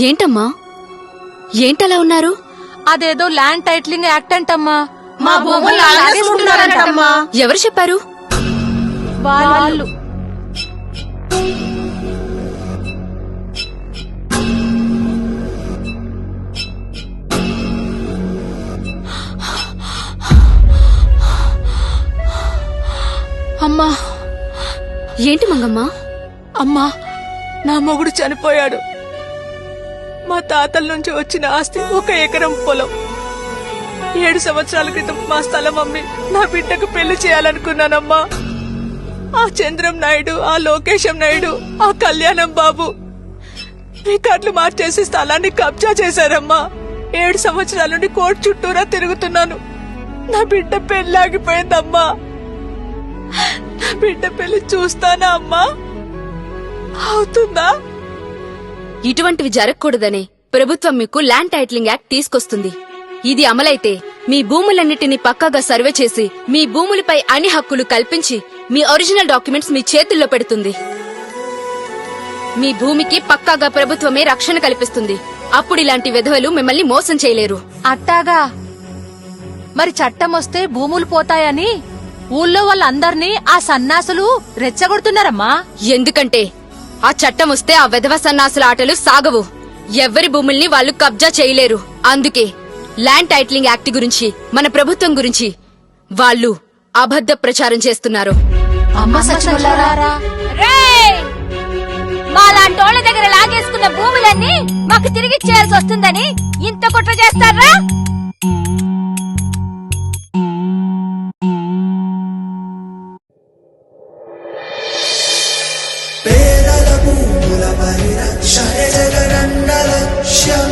ఏంటమ్మా ఏంటలా ఉన్నారు? అదేదో ల్యాండ్ టైటిలింగ్ యాక్ట్ అంటమ్మా. మా భూములు లాగేసుకుంటున్నారంటమ్మా. ఎవరు చెప్పారు? వాళ్ళు అమ్మా. ఏంటి మంగమ్మా? అమ్మా, నా మొగుడు చనిపోయాడు. మా తాతల నుంచి వచ్చిన ఆస్తి 1 ఎకరం పొలం. 7 సంవత్సరాల క్రితం మా స్థలం అమ్మి నా బిడ్డకు పెళ్లి చేయాలనుకున్నానమ్మా. ఆ చంద్రం నాయుడు, ఆ లోకేశం నాయుడు, ఆ కళ్యాణం బాబు రికార్డులు మార్చేసి స్థలాన్ని కబ్జా చేశారమ్మా. 7 సంవత్సరాల నుండి కోర్టు చుట్టూరా తిరుగుతున్నాను. నా బిడ్డ పెళ్లి ఆగిపోయిందమ్మా. నా బిడ్డ పెళ్లి చూస్తానా అమ్మా? అవుతుందా? ఇటువంటివి జరగకూడదనే ప్రభుత్వం మీకు ల్యాండ్ టైటిలింగ్ యాక్ట్ తీసుకొస్తుంది. ఇది అమలైతే మీ భూములన్నిటినీ పక్కాగా సర్వే చేసి మీ భూములపై అన్ని హక్కులు కల్పించి మీ ఒరిజినల్ డాక్యుమెంట్స్ మీ చేతుల్లో పెడుతుంది. మీ భూమికి పక్కాగా ప్రభుత్వమే రక్షణ కల్పిస్తుంది. అప్పుడు ఇలాంటి విధవలు మిమ్మల్ని మోసం చేయలేరు. అట్టాగా? మరి చట్టం వస్తే భూములు పోతాయని ఊళ్ళో వాళ్ళందర్నీ ఆ సన్నాసులు రెచ్చగొడుతున్నారమ్మా. ఎందుకంటే ఆ చట్టం వస్తే ఆ విధవ సన్నాసుల ఆటలు సాగవు. ఎవ్వరి భూముల్ని వాళ్ళు కబ్జా చేయలేరు. అందుకే ల్యాండ్ టైటిలింగ్ యాక్ట్ గురించి, మన ప్రభుత్వం గురించి వాళ్ళు అబద్ధ ప్రచారం చేస్తున్నారు. మాలాంటోళ్ల దగ్గర లాగేసుకున్న భూములన్నీ మాకు తిరిగి చేయాల్సి వస్తుందని ఇంత కుట్ర చేస్తారా? పేదల భూముల పరిరక్షణ జగనన్న లక్ష్యం.